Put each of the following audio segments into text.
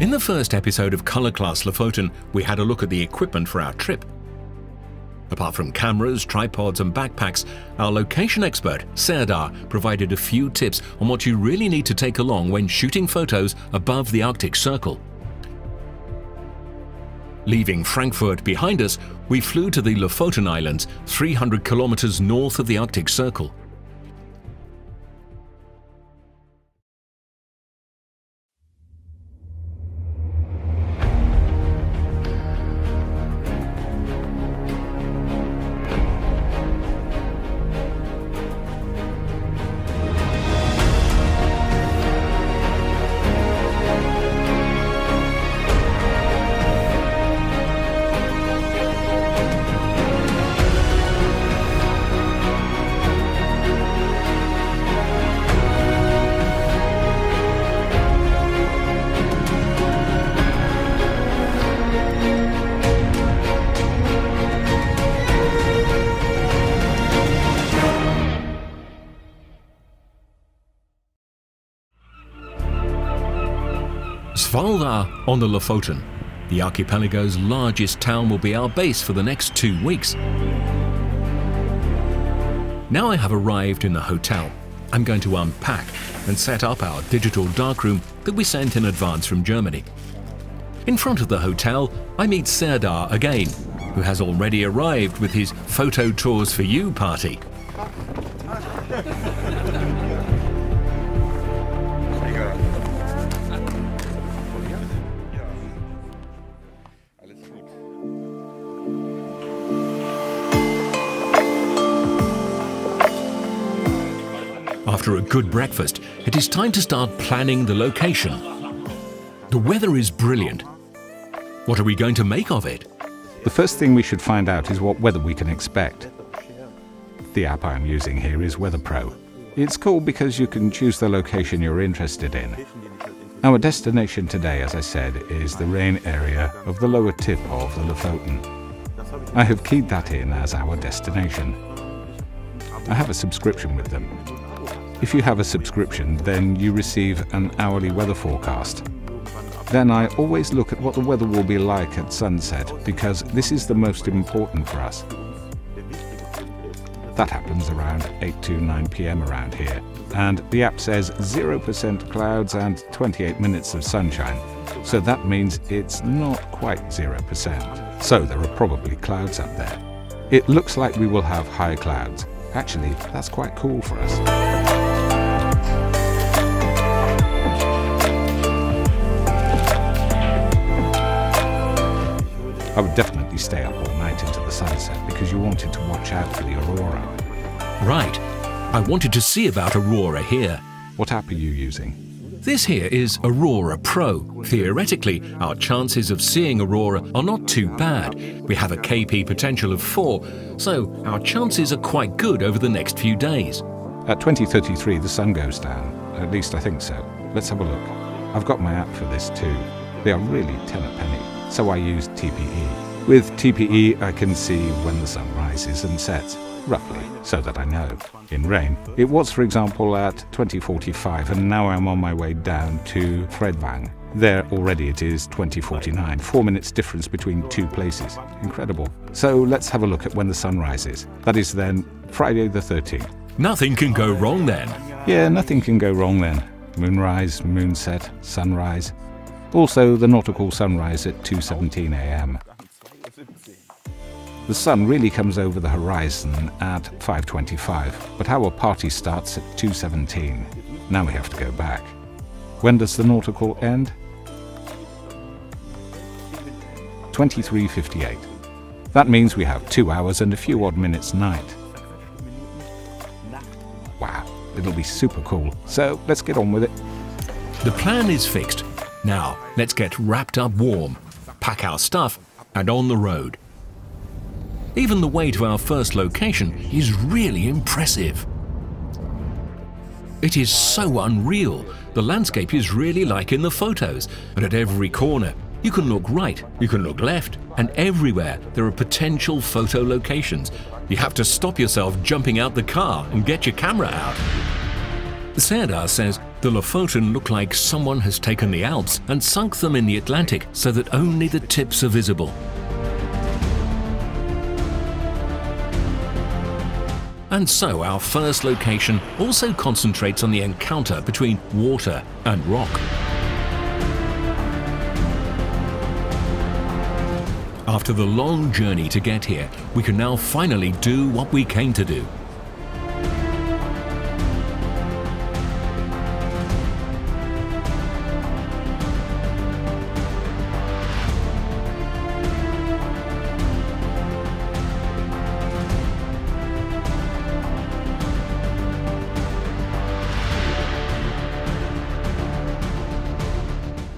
In the first episode of Colourclass Lofoten, we had a look at the equipment for our trip. Apart from cameras, tripods and backpacks, our location expert, Serdar, provided a few tips on what you really need to take along when shooting photos above the Arctic Circle. Leaving Frankfurt behind us, we flew to the Lofoten Islands, 300 kilometers north of the Arctic Circle. Svalbard on the Lofoten, the archipelago's largest town, will be our base for the next 2 weeks. Now I have arrived in the hotel, I'm going to unpack and set up our digital darkroom that we sent in advance from Germany. In front of the hotel, I meet Serdar again, who has already arrived with his Photo Tours for You party. After a good breakfast, it is time to start planning the location. The weather is brilliant. What are we going to make of it? The first thing we should find out is what weather we can expect. The app I'm using here is Weather Pro. It's cool because you can choose the location you're interested in. Our destination today, as I said, is the rain area of the lower tip of the Lofoten. I have keyed that in as our destination. I have a subscription with them. If you have a subscription, then you receive an hourly weather forecast. Then I always look at what the weather will be like at sunset, because this is the most important for us. That happens around 8 to 9 p.m. around here, and the app says 0% clouds and 28 minutes of sunshine, so that means it's not quite 0%. So there are probably clouds up there. It looks like we will have high clouds. Actually, that's quite cool for us. I would definitely stay up all night into the sunset because you wanted to watch out for the aurora. Right. I wanted to see about aurora here. What app are you using? This here is Aurora Pro. Theoretically, our chances of seeing aurora are not too bad. We have a KP potential of 4, so our chances are quite good over the next few days. At 2033 the sun goes down. At least I think so. Let's have a look. I've got my app for this too. They are really 10 a penny. So I use TPE. With TPE I can see when the sun rises and sets, roughly, so that I know. In rain, it was for example at 2045 and now I'm on my way down to Fredvang. There already it is 2049, 4 minutes difference between 2 places. Incredible. So let's have a look at when the sun rises. That is then Friday the 13th. Nothing can go wrong then. Yeah, nothing can go wrong then. Moonrise, moonset, sunrise. Also the nautical sunrise at 2:17 a.m. The sun really comes over the horizon at 5:25, but our party starts at 2:17. Now we have to go back. When does the nautical end? 23:58. That means we have 2 hours and a few odd minutes night. Wow, it'll be super cool. So let's get on with it. The plan is fixed. Now, let's get wrapped up warm, pack our stuff, and on the road. Even the way to our first location is really impressive. It is so unreal. The landscape is really like in the photos, and at every corner, you can look right, you can look left, and everywhere there are potential photo locations. You have to stop yourself jumping out the car and get your camera out. Serdar says The Lofoten look like someone has taken the Alps and sunk them in the Atlantic so that only the tips are visible. And so our first location also concentrates on the encounter between water and rock. After the long journey to get here, we can now finally do what we came to do.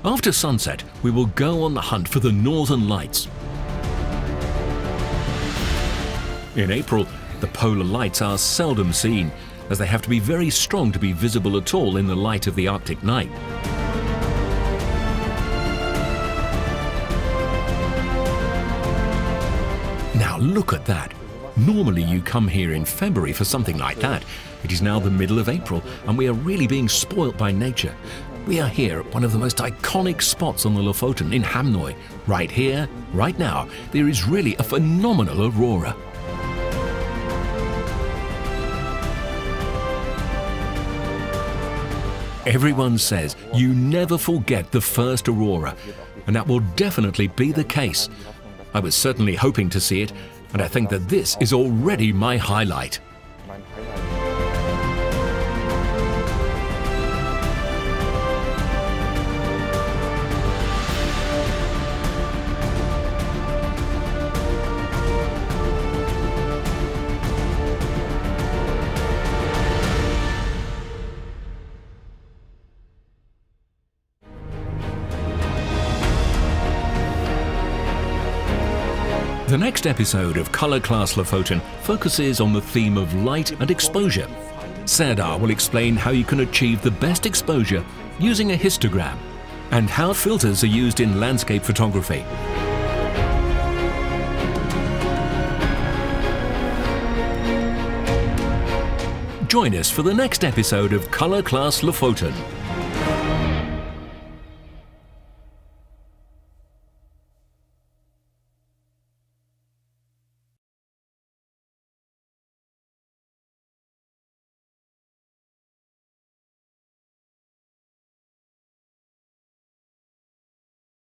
After sunset, we will go on the hunt for the Northern Lights. In April, the polar lights are seldom seen, as they have to be very strong to be visible at all in the light of the Arctic night. Now look at that. Normally you come here in February for something like that. It is now the middle of April, and we are really being spoilt by nature. We are here at one of the most iconic spots on the Lofoten in Hamnøy. Right here, right now, there is really a phenomenal aurora. Everyone says you never forget the first aurora, and that will definitely be the case. I was certainly hoping to see it, and I think that this is already my highlight. The next episode of Colourclass Lofoten focuses on the theme of light and exposure. Serdar will explain how you can achieve the best exposure using a histogram, and how filters are used in landscape photography. Join us for the next episode of Colourclass Lofoten.